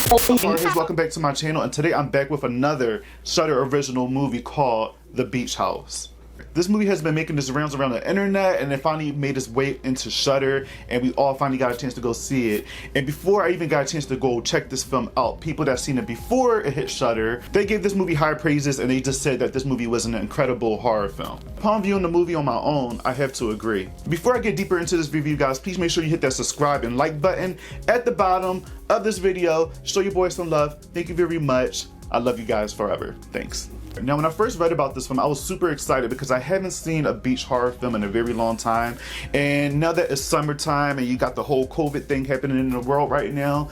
Hey, welcome back to my channel, and today I'm back with another Shudder original movie called The Beach House. This movie has been making its rounds around the internet, and it finally made its way into Shudder, and we all finally got a chance to go see it. And before I even got a chance to go check this film out, people that seen it before it hit Shudder, they gave this movie high praises, and they just said that this movie was an incredible horror film. Upon viewing the movie on my own, I have to agree. Before I get deeper into this review, guys, please make sure you hit that subscribe and like button at the bottom of this video. Show your boys some love. Thank you very much. I love you guys forever. Thanks. Now, when I first read about this film, I was super excited because I haven't seen a beach horror film in a very long time. And now that it's summertime and you got the whole COVID thing happening in the world right now,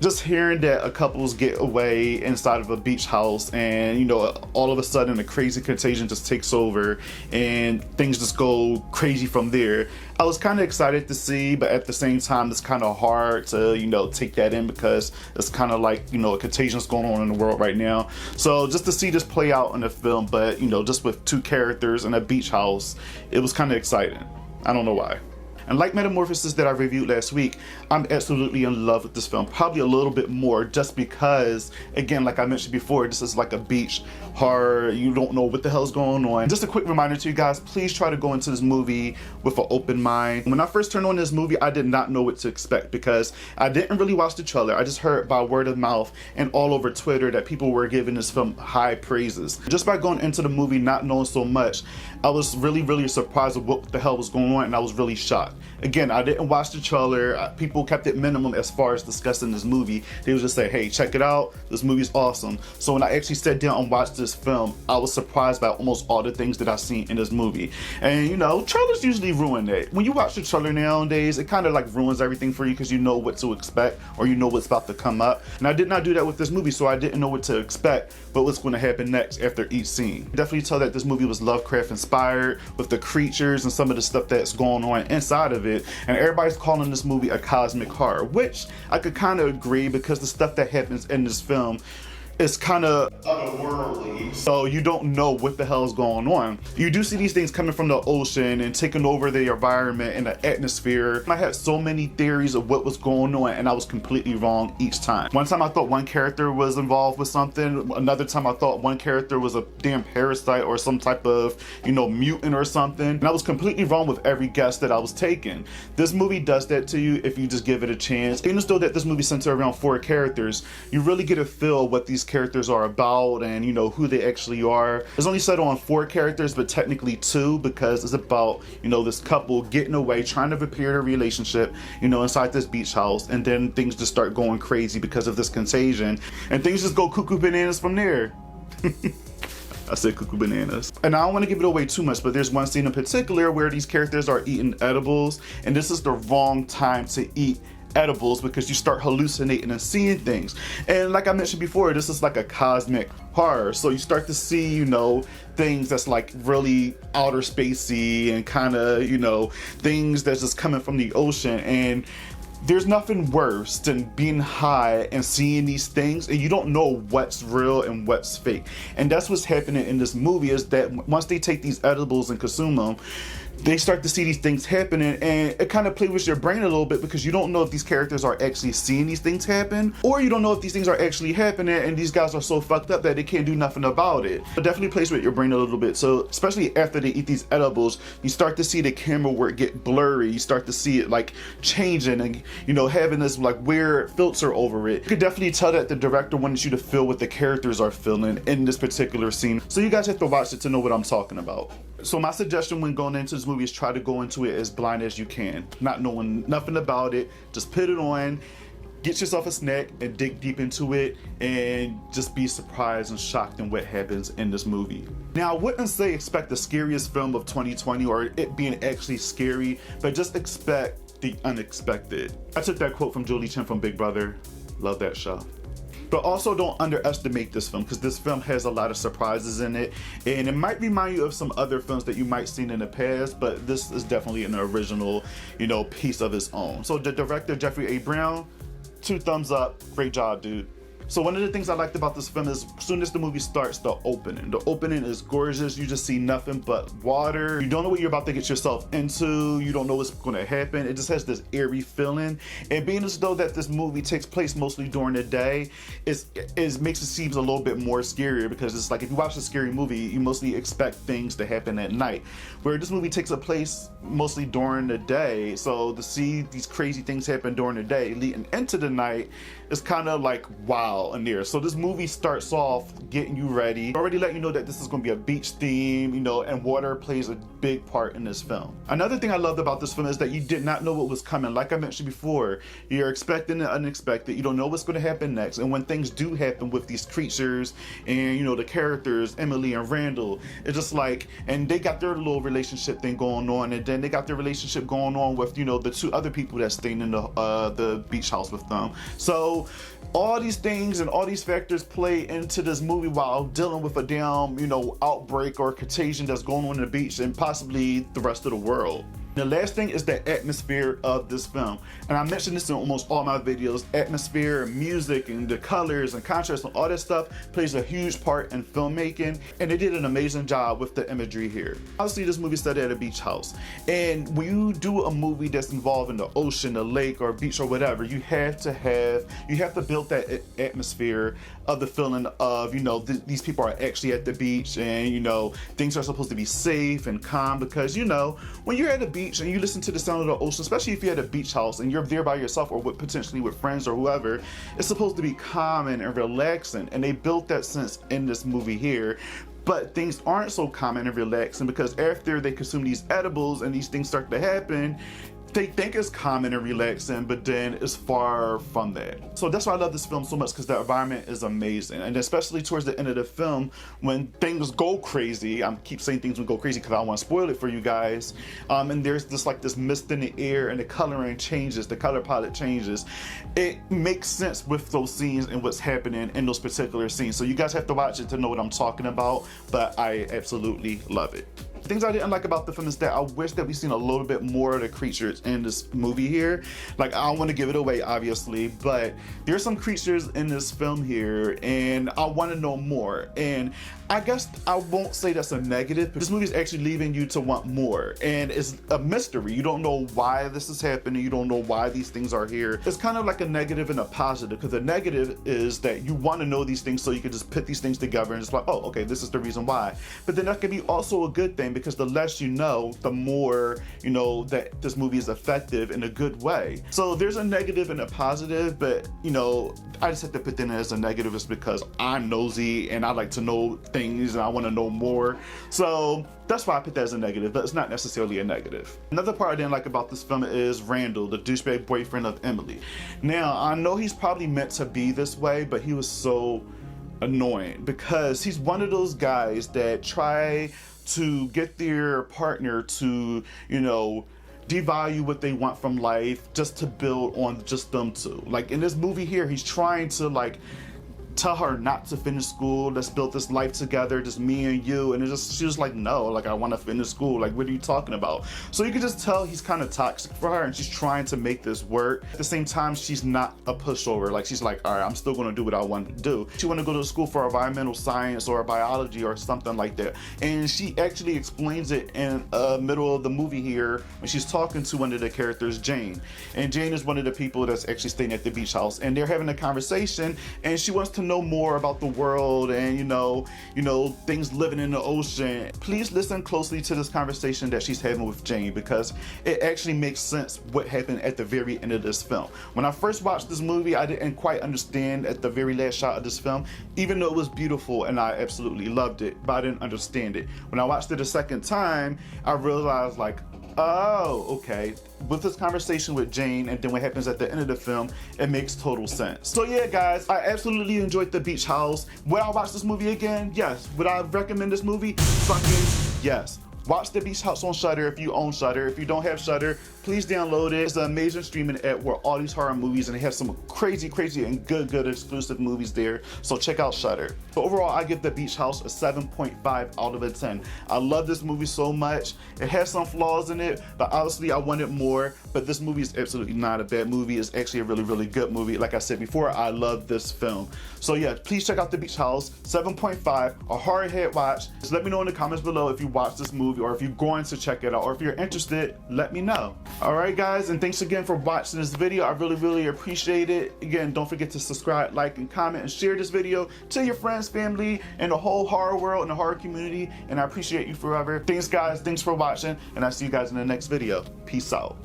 just hearing that a couples get away inside of a beach house and, you know, all of a sudden a crazy contagion just takes over and things just go crazy from there. I was kind of excited to see, but at the same time, it's kind of hard to, you know, take that in because it's kind of like, you know, a contagion's going on in the world right now. So just to see this play out in the film, but, you know, just with two characters in a beach house, it was kind of exciting. I don't know why. And like Metamorphosis that I reviewed last week, I'm absolutely in love with this film, probably a little bit more just because, again, like I mentioned before, this is like a beach horror. You don't know what the hell's going on. Just a quick reminder to you guys, please try to go into this movie with an open mind. When I first turned on this movie, I did not know what to expect because I didn't really watch the trailer. I just heard by word of mouth and all over Twitter that people were giving this film high praises. Just by going into the movie not knowing so much, I was really surprised at what the hell was going on, and I was really shocked. Again, I didn't watch the trailer. People kept it minimum as far as discussing this movie. They would just say, hey, check it out. This movie's awesome. So when I actually sat down and watched this film, I was surprised by almost all the things that I've seen in this movie. And you know, trailers usually ruin that. When you watch the trailer nowadays, it kind of like ruins everything for you because you know what to expect or you know what's about to come up. And I did not do that with this movie, so I didn't know what to expect, but what's going to happen next after each scene. Definitely tell that this movie was Lovecraft inspired with the creatures and some of the stuff that's going on inside of it. And everybody's calling this movie a cosmic horror, which I could kind of agree because the stuff that happens in this film is kind of otherworldly, so you don't know what the hell is going on. You do see these things coming from the ocean and taking over the environment and the atmosphere. I had so many theories of what was going on, and I was completely wrong each time. One time I thought one character was involved with something. Another time I thought one character was a damn parasite or some type of, you know, mutant or something. And I was completely wrong with every guess that I was taking. This movie does that to you if you just give it a chance. Even though that this movie centers around 4 characters, you really get a feel what these characters are about and, you know, who they actually are. It's only set on 4 characters, but technically 2 because it's about, you know, this couple getting away, trying to repair their relationship, you know, inside this beach house, and then things just start going crazy because of this contagion, and things just go cuckoo bananas from there. I said cuckoo bananas. And I don't want to give it away too much, but there's one scene in particular where these characters are eating edibles, and this is the wrong time to eat edibles because you start hallucinating and seeing things. And like I mentioned before, this is like a cosmic horror, so you start to see, you know, things that's like really outer spacey and kind of, you know, things that's just coming from the ocean. And there's nothing worse than being high and seeing these things and you don't know what's real and what's fake. And that's what's happening in this movie, is that once they take these edibles and consume them, they start to see these things happening, and it kind of plays with your brain a little bit because you don't know if these characters are actually seeing these things happen, or you don't know if these things are actually happening and these guys are so fucked up that they can't do nothing about it. It definitely plays with your brain a little bit. So especially after they eat these edibles, you start to see the camera work get blurry. You start to see it like changing and, you know, having this like weird filter over it. You could definitely tell that the director wanted you to feel what the characters are feeling in this particular scene. So you guys have to watch it to know what I'm talking about. So my suggestion when going into this movie is try to go into it as blind as you can, not knowing nothing about it. Just put it on, get yourself a snack, and dig deep into it, and just be surprised and shocked in what happens in this movie. Now, I wouldn't say expect the scariest film of 2020 or it being actually scary, but just expect the unexpected. I took that quote from Julie Chen from Big Brother. Love that show. But also don't underestimate this film because this film has a lot of surprises in it, and it might remind you of some other films that you might seen in the past, but this is definitely an original, you know, piece of its own. So the director, Jeffrey A. Brown, 2 thumbs up. Great job, dude. So one of the things I liked about this film is as soon as the movie starts, the opening is gorgeous. You just see nothing but water. You don't know what you're about to get yourself into. You don't know what's going to happen. It just has this eerie feeling. And being as though that this movie takes place mostly during the day, it makes it seem a little bit more scarier, because it's like if you watch a scary movie, you mostly expect things to happen at night. Where this movie takes place mostly during the day, so to see these crazy things happen during the day leading into the night is kind of like wow in there. So this movie starts off getting you ready, already letting you know that this is going to be a beach theme, you know, and water plays a big part in this film. Another thing I loved about this film is that you did not know what was coming. Like I mentioned before, you're expecting the unexpected. You don't know what's going to happen next, and when things do happen with these creatures and, you know, the characters Emily and Randall, it's just like, and they got their little relationship thing going on, and then they got their relationship going on with, you know, the two other people that stayed in the beach house with them. So all these things and all these factors play into this movie while dealing with a damn, you know, outbreak or contagion that's going on the beach and possibly the rest of the world. The last thing is the atmosphere of this film. And I mentioned this in almost all my videos. Atmosphere and music and the colors and contrast and all that stuff plays a huge part in filmmaking. And they did an amazing job with the imagery here. Obviously this movie started at a beach house. And when you do a movie that's involved in the ocean, the lake or beach or whatever, you have to build that atmosphere of the feeling of, you know, these people are actually at the beach, and, you know, things are supposed to be safe and calm, because, you know, when you're at a beach and you listen to the sound of the ocean, especially if you're at a beach house and you're there by yourself or potentially with friends or whoever, it's supposed to be calming and relaxing, and they built that sense in this movie here. But things aren't so calming and relaxing, because after they consume these edibles and these things start to happen, they think it's calming and relaxing, but then it's far from that. So that's why I love this film so much, because the environment is amazing. And especially towards the end of the film, when things go crazy, I keep saying things will go crazy because I don't want to spoil it for you guys. And there's this like this mist in the air, and the coloring changes, the color palette changes. It makes sense with those scenes and what's happening in those particular scenes. So you guys have to watch it to know what I'm talking about, but I absolutely love it. Things I didn't like about the film is that I wish that we seen a little bit more of the creatures in this movie here. Like, I don't want to give it away, obviously, but there's some creatures in this film here, and I want to know more. And I guess I won't say that's a negative, but this movie is actually leaving you to want more, and it's a mystery. You don't know why this is happening. You don't know why these things are here. It's kind of like a negative and a positive, because the negative is that you want to know these things so you can just put these things together and it's like, oh, okay, this is the reason why. But then that can be also a good thing, because the less you know, the more you know that this movie is effective in a good way. So there's a negative and a positive, but, you know, I just have to put that in as a negative is because I'm nosy and I like to know things and I want to know more. So that's why I put that as a negative, but it's not necessarily a negative. Another part I didn't like about this film is Randall, the douchebag boyfriend of Emily. Now, I know he's probably meant to be this way, but he was so annoying because he's one of those guys that try to get their partner to, you know, devalue what they want from life just to build on just them two. Like in this movie here, he's trying to like tell her not to finish school. Let's build this life together, just me and you. And she was like, no, like I want to finish school. Like, what are you talking about? So you can just tell he's kind of toxic for her, and she's trying to make this work. At the same time, she's not a pushover. Like, she's like, all right, I'm still going to do what I want to do. She want to go to school for environmental science or biology or something like that. And she actually explains it in the middle of the movie here when she's talking to one of the characters, Jane. And Jane is one of the people that's actually staying at the beach house, and they're having a conversation, and she wants to know more about the world and you know things living in the ocean. Please listen closely to this conversation that she's having with Jane, because it actually makes sense what happened at the very end of this film. When I first watched this movie, I didn't quite understand at the very last shot of this film, even though it was beautiful and I absolutely loved it, but I didn't understand it. When I watched it a second time, I realized like, oh, okay. With this conversation with Jane and then what happens at the end of the film, it makes total sense. So yeah, guys, I absolutely enjoyed The Beach House. Would I watch this movie again? Yes. Would I recommend this movie? Fucking yes. Watch The Beach House on Shudder if you own Shudder. If you don't have Shudder, please download it. It's an amazing streaming app where all these horror movies, and they have some crazy and good exclusive movies there. So check out Shudder. But overall, I give The Beach House a 7.5 out of a 10. I love this movie so much. It has some flaws in it, but honestly, I wanted more. But this movie is absolutely not a bad movie. It's actually a really good movie. Like I said before, I love this film. So yeah, please check out The Beach House. 7.5, a horror head watch. Just let me know in the comments below if you watched this movie, or if you're going to check it out, or if you're interested, let me know. All right, guys, and thanks again for watching this video. I really appreciate it. Again, don't forget to subscribe, like, and comment, and share this video to your friends, family, and the whole horror world and the horror community. And I appreciate you forever. Thanks, guys. Thanks for watching, and I'll see you guys in the next video. Peace out.